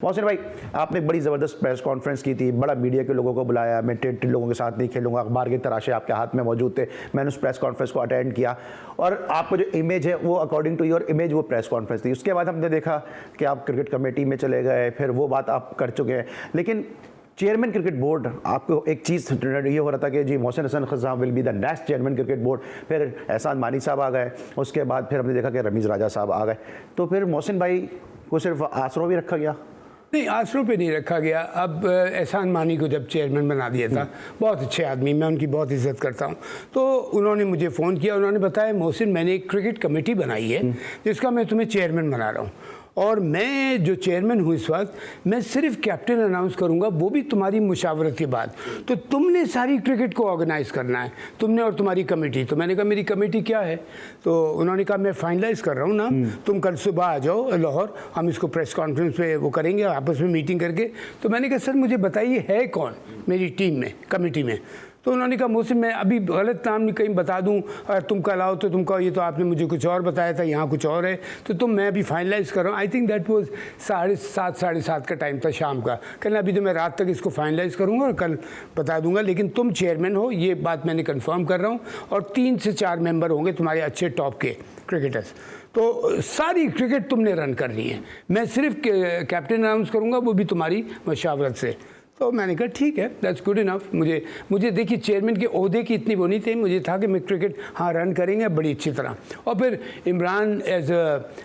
मोहसिन भाई, आपने बड़ी ज़बरदस्त प्रेस कॉन्फ्रेंस की थी, बड़ा मीडिया के लोगों को बुलाया। मैं टेंटेड लोगों के साथ नहीं खेलूंगा, अखबार के तराशे आपके हाथ में मौजूद थे। मैंने उस प्रेस कॉन्फ्रेंस को अटेंड किया और आपको जो इमेज है वो अकॉर्डिंग टू योर इमेज वो प्रेस कॉन्फ्रेंस थी। उसके बाद हमने देखा कि आप क्रिकेट कमेटी में चले गए, फिर वो बात आप कर चुके हैं। लेकिन चेयरमैन क्रिकेट बोर्ड, आपको एक चीज़ ये हो रहा था कि जी मोहसिन हसन खज़ा will be the next chairman cricket board. फिर एहसान मानी साहब आ गए, उसके बाद फिर हमने देखा कि रमीज़ राजा साहब आ गए। तो फिर मोहसिन भाई को सिर्फ आसरों भी रखा गया? नहीं, आसरों पे नहीं रखा गया। अब एहसान मानी को जब चेयरमैन बना दिया था, बहुत अच्छे आदमी, मैं उनकी बहुत इज्जत करता हूँ, तो उन्होंने मुझे फ़ोन किया। उन्होंने बताया मोहसिन मैंने एक क्रिकेट कमेटी बनाई है जिसका मैं तुम्हें चेयरमैन बना रहा हूँ, और मैं जो चेयरमैन हूँ इस वक्त, मैं सिर्फ कैप्टन अनाउंस करूँगा, वो भी तुम्हारी मुशावरत के बाद। तो तुमने सारी क्रिकेट को ऑर्गेनाइज़ करना है, तुमने और तुम्हारी कमेटी। तो मैंने कहा मेरी कमेटी क्या है? तो उन्होंने कहा मैं फाइनलाइज़ कर रहा हूँ ना, तुम कल सुबह आ जाओ लाहौर, हम इसको प्रेस कॉन्फ्रेंस पे वो करेंगे आपस में मीटिंग करके। तो मैंने कहा सर मुझे बताइए है कौन मेरी टीम में, कमेटी में? तो उन्होंने कहा मोहसिन मैं अभी गलत नाम नहीं कहीं बता दूं, अगर तुम कल आओ तो तुम कहो ये तो आपने मुझे कुछ और बताया था, यहाँ कुछ और है, तो मैं अभी फाइनलाइज़ कर रहा हूँ। आई थिंक दैट वाज 7:30 7:30 का टाइम था शाम का। कहना अभी तो मैं रात तक इसको फाइनलाइज़ करूँगा और कल बता दूंगा, लेकिन तुम चेयरमैन हो ये बात मैंने कन्फर्म कर रहा हूँ, और 3 से 4 मेंबर होंगे तुम्हारे अच्छे टॉप के क्रिकेटर्स। तो सारी क्रिकेट तुमने रन करनी है, मैं सिर्फ कैप्टन अनाउंस करूँगा, वो भी तुम्हारी मशावरत से। तो मैंने कहा ठीक है, दैट्स गुड इनफ। मुझे देखिए चेयरमैन के ओहदे की इतनी वो नहीं थी, मुझे था कि मैं क्रिकेट हाँ रन करेंगे बड़ी अच्छी तरह। और फिर इमरान एज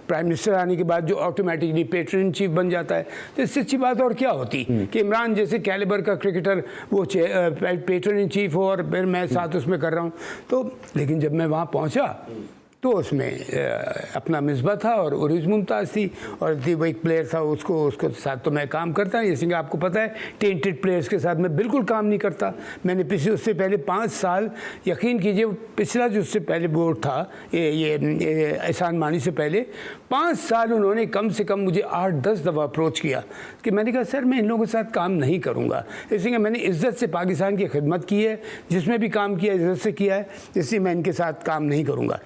प्राइम मिनिस्टर आने के बाद जो ऑटोमेटिकली पेट्रन इन चीफ बन जाता है, तो इससे अच्छी बात और क्या होती कि इमरान जैसे कैलिबर का क्रिकेटर वो पेट्रन इन चीफ हो, और फिर मैं साथ उसमें कर रहा हूँ। तो लेकिन जब मैं वहाँ पहुँचा तो उसमें अपना मिसबा था और उर्ज मुमताज़ थी, और वो एक प्लेयर था, उसको साथ तो मैं काम करता है, जैसे कि आपको पता है टेंटेड प्लेयर्स के साथ मैं बिल्कुल काम नहीं करता। मैंने उससे पहले 5 साल, यकीन कीजिए पिछला जो उससे पहले बोर्ड था ये एहसान मानी से पहले 5 साल उन्होंने कम से कम मुझे 8-10 दफ़ा अप्रोच किया कि मैंने कहा सर मैं इन लोगों के साथ काम नहीं करूँगा। इसलिए मैंने इज़्ज़त से पाकिस्तान की खिदमत की है, जिसमें भी काम किया इज़्ज़त से किया है, इसलिए मैं इनके साथ काम नहीं करूँगा।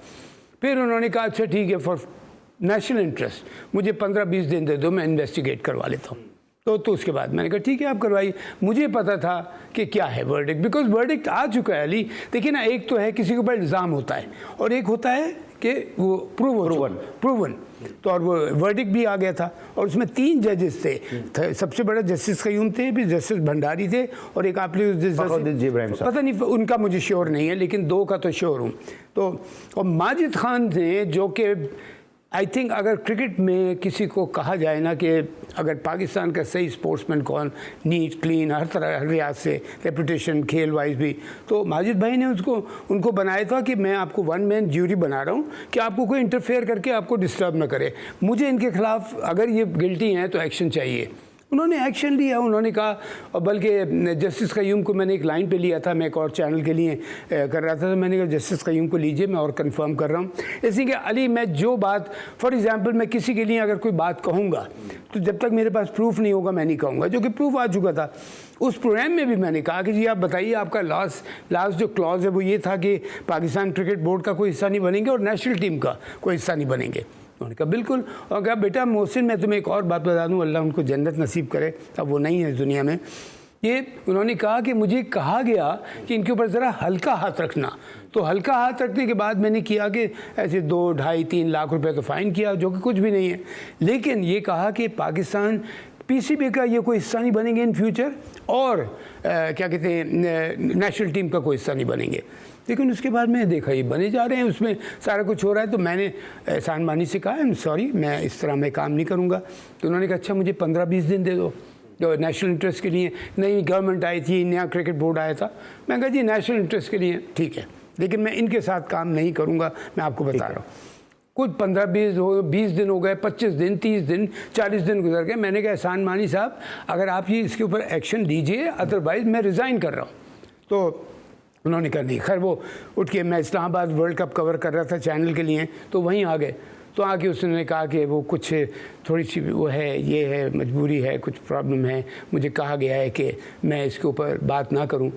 फिर उन्होंने कहा अच्छा ठीक है, फॉर नेशनल इंटरेस्ट मुझे 15-20 दिन दे दो, मैं इन्वेस्टिगेट करवा लेता हूँ। तो उसके बाद मैंने कहा ठीक है आप करवाइए। मुझे पता था कि क्या है वर्डिक्ट, बिकॉज वर्डिक्ट आ चुका है अली। देखिए ना, एक तो है किसी के ऊपर इल्ज़ाम होता है, और एक होता है कि वो प्रूवन। तो और वो वर्डिक्ट भी आ गया था, और उसमें 3 जजेस थे। सबसे बड़ा जस्टिस क़य्यूम थे, फिर जस्टिस भंडारी थे, और एक आप पता नहीं उनका मुझे श्योर नहीं है, लेकिन 2 का तो श्योर हूँ। तो और माजिद खान ने, जो कि आई थिंक अगर क्रिकेट में किसी को कहा जाए ना कि अगर पाकिस्तान का सही स्पोर्ट्समैन कौन, नीट क्लीन हर तरह, हर रियाज से रेपुटेशन खेल वाइज भी, तो माजिद भाई ने उनको बनाया था कि मैं आपको 1 मैन ज्यूरी बना रहा हूँ कि आपको कोई इंटरफेयर करके आपको डिस्टर्ब ना करे, मुझे इनके खिलाफ अगर ये गिल्टी हैं तो एक्शन चाहिए। उन्होंने एक्शन लिया, उन्होंने कहा, और बल्कि जस्टिस क़य्यूम को मैंने एक लाइन पे लिया था, मैं एक और चैनल के लिए कर रहा था, तो मैंने कहा जस्टिस क़य्यूम को लीजिए, मैं और कंफर्म कर रहा हूँ। इसलिए कि अली मैं जो बात, फॉर एग्जांपल मैं किसी के लिए अगर कोई बात कहूँगा तो जब तक मेरे पास प्रूफ नहीं होगा मैं नहीं कहूँगा, जो कि प्रूफ आ चुका था। उस प्रोग्राम में भी मैंने कहा कि जी आप बताइए आपका लास्ट जो क्लॉज है वो ये था कि पाकिस्तान क्रिकेट बोर्ड का कोई हिस्सा नहीं बनेंगे और नेशनल टीम का कोई हिस्सा नहीं बनेंगे। उन्होंने कहा बिल्कुल, और कहा बेटा मोहसिन मैं तुम्हें एक और बात बता दूं, अल्लाह उनको जन्नत नसीब करे, अब वो नहीं है इस दुनिया में। ये उन्होंने कहा कि मुझे कहा गया कि इनके ऊपर ज़रा हल्का हाथ रखना, तो हल्का हाथ रखने के बाद मैंने किया कि ऐसे 2, 2.5-3 लाख रुपए तो फ़ाइन किया, जो कि कुछ भी नहीं है, लेकिन ये कहा कि पाकिस्तान PCB का ये कोई हिस्सा नहीं बनेंगे इन फ्यूचर, और क्या कहते हैं नेशनल टीम का कोई हिस्सा नहीं बनेंगे। लेकिन उसके बाद मैंने देखा ये बने जा रहे हैं, उसमें सारा कुछ हो रहा है। तो मैंने एहसान मानी से कहा आई एम सॉरी, मैं इस तरह मैं काम नहीं करूँगा। तो उन्होंने कहा अच्छा मुझे 15-20 दिन दे दो, जो नेशनल इंटरेस्ट के लिए नई गवर्नमेंट आई थी, नया क्रिकेट बोर्ड आया था। मैं कहा जी नेशनल इंटरेस्ट के लिए ठीक है, लेकिन मैं इनके साथ काम नहीं करूँगा, मैं आपको बता रहा हूँ। कुछ 15-20 दिन हो गए, 25 दिन, 30 दिन, 40 दिन गुजर गए। मैंने कहा एहसान मानी साहब अगर आप ये इसके ऊपर एक्शन लीजिए, अदरवाइज़ मैं रिज़ाइन कर रहा हूँ। तो उन्होंने कहा नहीं। खैर वो उठ के, मैं इस्लामाबाद वर्ल्ड कप कवर कर रहा था चैनल के लिए, तो वहीं आ गए। तो आके उसने कहा कि वो कुछ थोड़ी सी वो है, ये है, मजबूरी है, कुछ प्रॉब्लम है, मुझे कहा गया है कि मैं इसके ऊपर बात ना करूं।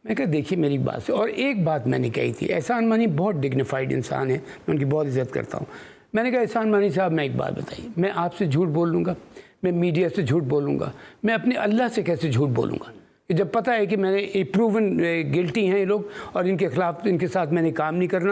मैं कहा देखिए मेरी बात से, और एक बात मैंने कही थी, एहसान मानी बहुत डिग्निफाइड इंसान है, मैं उनकी बहुत इज़्ज़त करता हूँ। मैंने कहा एहसान मानी साहब मैं एक बात बताइए, मैं आपसे झूठ बोल लूँगा? मैं मीडिया से झूठ बोलूँगा? मैं अपने अल्लाह से कैसे झूठ बोलूँगा? कि जब पता है कि मैंने प्रूवन गिल्टी हैं ये लोग और इनके खिलाफ इनके साथ मैंने काम नहीं करना।